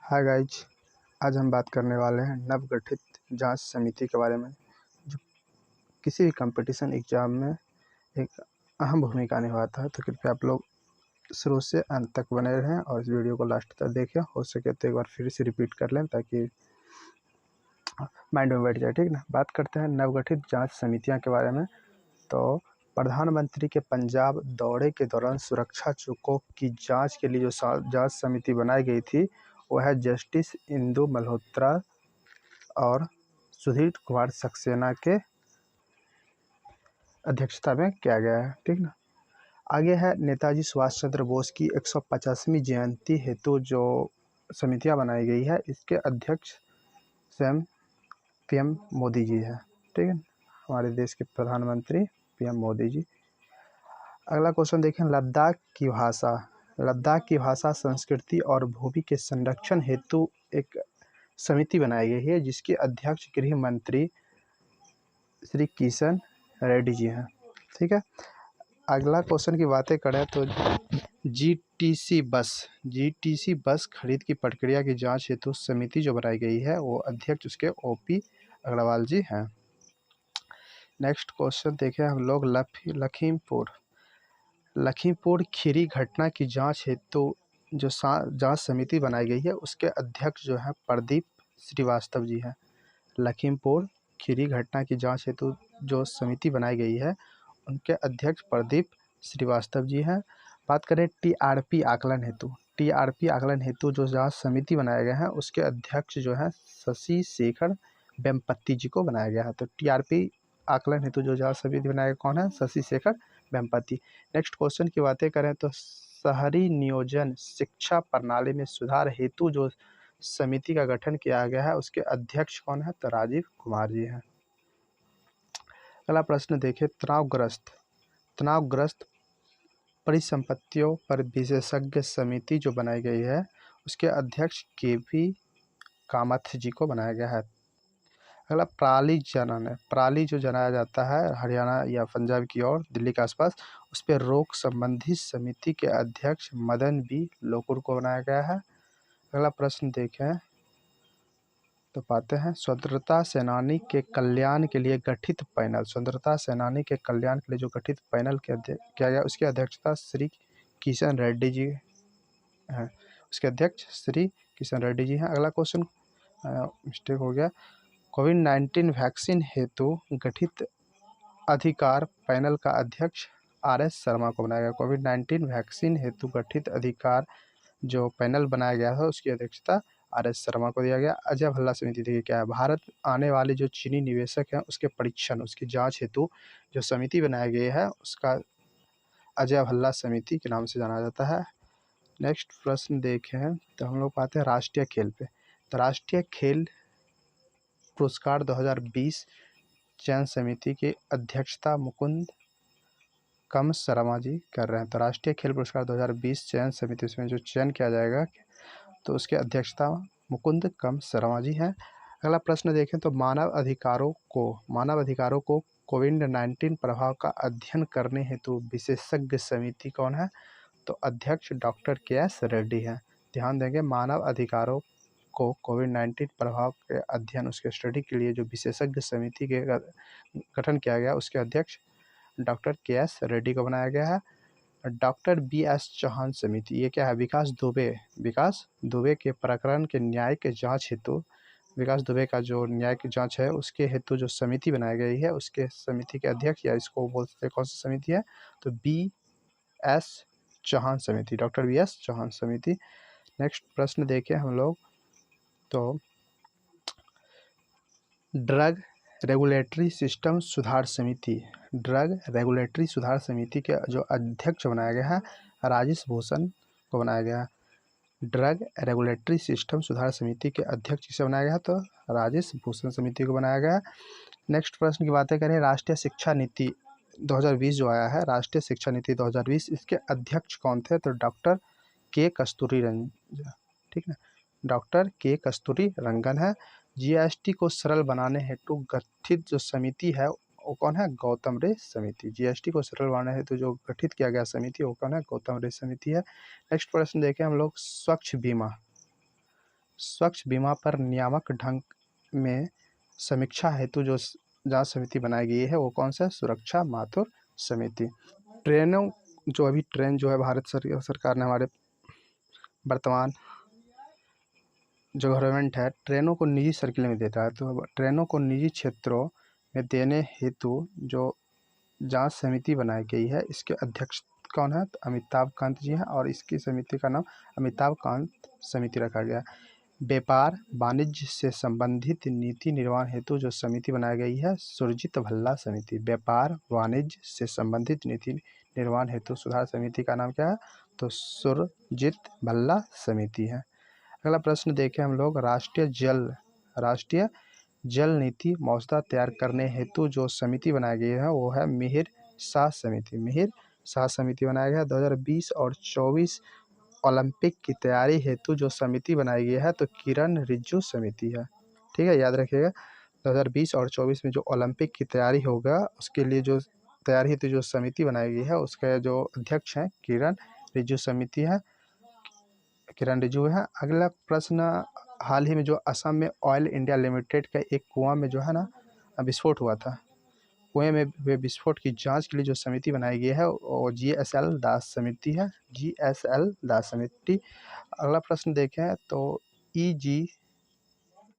Hi guys, आज हम बात करने वाले हैं नवगठित जांच समिति के बारे में, जो किसी भी कंपटीशन एग्जाम में एक अहम भूमिका निभाता है। तो कृपया आप लोग शुरू से अंत तक बने रहें और इस वीडियो को लास्ट तक देखें। हो सके तो एक बार फिर से रिपीट कर लें ताकि माइंड में बैठ जाए। ठीक ना। बात करते हैं नवगठित जांच समितियां के बारे में। तो प्रधानमंत्री के पंजाब दौरे के दौरान सुरक्षा चूकों की जांच के लिए जो जांच समिति बनाई गई थी वह है जस्टिस इंदु मल्होत्रा और सुधीर कुमार सक्सेना के अध्यक्षता में किया गया है। ठीक ना। आगे है नेताजी सुभाष चंद्र बोस की 150वीं जयंती हेतु जो समितियां बनाई गई है, इसके अध्यक्ष स्वयं पीएम मोदी जी है। ठीक है, हमारे देश के प्रधानमंत्री पीएम मोदी जी। अगला क्वेश्चन देखें, लद्दाख की भाषा। लद्दाख की भाषा, संस्कृति और भूमि के संरक्षण हेतु एक समिति बनाई गई है जिसके अध्यक्ष गृह मंत्री श्री किशन रेड्डी जी हैं। ठीक है। अगला क्वेश्चन की बातें करें तो जीटीसी बस खरीद की प्रक्रिया की जांच हेतु समिति जो बनाई गई है वो अध्यक्ष उसके ओपी अग्रवाल जी हैं। नेक्स्ट क्वेश्चन देखें हम लोग, लखीमपुर खीरी घटना की जांच हेतु जो जांच समिति बनाई गई है उसके अध्यक्ष जो है प्रदीप श्रीवास्तव जी हैं। लखीमपुर खीरी घटना की जांच हेतु जो समिति बनाई गई है उनके अध्यक्ष प्रदीप श्रीवास्तव जी हैं। बात करें टीआरपी आकलन हेतु जो जांच समिति बनाया गया है उसके अध्यक्ष जो है शशि शेखर वेम्पति जी को बनाया गया है। तो टीआरपी आकलन हेतु जो जांच समिति बनाया गया कौन है? शशि शेखर वेम्पति। नेक्स्ट क्वेश्चन की बातें करें तो शहरी नियोजन शिक्षा प्रणाली में सुधार हेतु जो समिति का गठन किया गया है उसके अध्यक्ष कौन है? तो राजीव कुमार जी हैं। अगला प्रश्न देखें, तनावग्रस्त परिसंपत्तियों पर विशेषज्ञ समिति जो बनाई गई है उसके अध्यक्ष केपी कामथ जी को बनाया गया है। अगला पराली जनन है। पराली जो जलाया जाता है हरियाणा या पंजाब की ओर, दिल्ली के आसपास, उस पर रोक संबंधी समिति के अध्यक्ष मदन बी लोकुर को बनाया गया है। अगला प्रश्न देखें तो पाते हैं, स्वतंत्रता सेनानी के कल्याण के लिए गठित पैनल जो गठित पैनल किया गया उसकी अध्यक्षता श्री किशन रेड्डी जी हैं। उसके अध्यक्ष श्री किशन रेड्डी जी हैं। अगला क्वेश्चन मिस्टेक हो गया, कोविड-19 वैक्सीन हेतु गठित अधिकार पैनल का अध्यक्ष आर.एस. शर्मा को बनाया गया। कोविड-19 वैक्सीन हेतु गठित अधिकार जो पैनल बनाया गया था उसकी अध्यक्षता आर.एस. शर्मा को दिया गया। अजय भल्ला समिति देखिए क्या है, भारत आने वाले जो चीनी निवेशक हैं उसके परीक्षण उसकी जांच हेतु जो समिति बनाई गई है उसका अजय भल्ला समिति के नाम से जाना जाता है। नेक्स्ट प्रश्न देखें तो हम लोग पाते हैं राष्ट्रीय खेल पे। तो राष्ट्रीय खेल पुरस्कार 2020 चयन समिति की अध्यक्षता मुकुंद कम शर्मा जी कर रहे हैं। तो राष्ट्रीय खेल पुरस्कार 2020 चयन समिति उसमें जो चयन किया जाएगा तो उसकी अध्यक्षता मुकुंद कम शर्मा जी हैं। अगला प्रश्न देखें तो मानव अधिकारों को कोविड-19 प्रभाव का अध्ययन करने हेतु विशेषज्ञ समिति कौन है? तो अध्यक्ष डॉक्टर के.एस. रेड्डी हैं। ध्यान देंगे, मानव अधिकारों को कोविड-19 प्रभाव के अध्ययन उसके स्टडी के लिए जो विशेषज्ञ समिति के गठन किया गया उसके अध्यक्ष डॉक्टर के.एस. रेड्डी को बनाया गया है। Doctor BS. चौहान समिति, ये क्या है? विकास दुबे के प्रकरण के न्यायिक जांच हेतु विकास दुबे का जो न्यायिक जांच है उसके हेतु जो समिति बनाई गई है उसके समिति के अध्यक्ष या इसको बोलते हैं कौन सी समिति है? तो बी.एस. चौहान समिति, डॉक्टर बी.एस. चौहान समिति। नेक्स्ट प्रश्न देखें हम लोग तो ड्रग रेगुलेटरी सुधार समिति के जो अध्यक्ष बनाया गया है राजेश भूषण को बनाया गया है। ड्रग रेगुलेटरी सिस्टम सुधार समिति के अध्यक्ष किसे बनाया गया? तो राजेश भूषण समिति को बनाया गया। नेक्स्ट प्रश्न की बातें करें, राष्ट्रीय शिक्षा नीति 2020 जो आया है, राष्ट्रीय शिक्षा नीति 2020, इसके अध्यक्ष कौन थे? तो डॉक्टर के कस्तूरी रंगन। ठीक है, डॉक्टर के कस्तूरी रंगन है। जीएसटी को सरल बनाने हेतु गठित जो समिति है वो कौन है? गौतम रे समिति। जीएसटी को सरल बनाने हेतु जो गठित किया गया समिति वो कौन है? गौतम रे समिति है। नेक्स्ट प्रश्न देखें हम लोग, स्वच्छ बीमा स्वच्छ बीमा पर नियामक ढंग में समीक्षा हेतु जो जांच समिति बनाई गई है वो कौन सा है? सुरक्षा माथुर समिति। ट्रेनों जो अभी ट्रेन जो है भारत सरकार ने हमारे वर्तमान जो गवर्नमेंट है ट्रेनों को निजी सर्किल में देता है, तो ट्रेनों को निजी क्षेत्रों में देने हेतु जो जांच समिति बनाई गई है इसके अध्यक्ष कौन है? तो अमिताभ कांत जी हैं और इसकी समिति का नाम अमिताभ कांत समिति रखा गया है। व्यापार वाणिज्य से संबंधित नीति निर्माण हेतु जो समिति बनाई गई है सुरजीत भल्ला समिति। व्यापार वाणिज्य से संबंधित नीति निर्माण हेतु सुधार समिति का नाम क्या है? तो सुरजीत भल्ला समिति है। अगला प्रश्न देखें हम लोग, राष्ट्रीय जल नीति मसौदा तैयार करने हेतु जो समिति बनाई गई है वो है मिहिर शाह समिति। मिहिर शाह समिति बनाया गया है। 2020 और 24 ओलंपिक की तैयारी हेतु जो समिति बनाई गई है तो किरण रिजिजू समिति है। ठीक है, याद रखिएगा 2020 और 24 में जो ओलंपिक की तैयारी होगा उसके लिए जो तैयारी हेतु जो समिति बनाई गई है उसके जो अध्यक्ष हैं किरण रिजिजू समिति है, किरण रिजिजू है। अगला प्रश्न, हाल ही में जो असम में ऑयल इंडिया लिमिटेड का एक कुआं में जो है ना विस्फोट हुआ था, कुएं में हुए विस्फोट की जांच के लिए जो समिति बनाई गई है वो GSL दास समिति है, GSL दास समिति। अगला प्रश्न देखें तो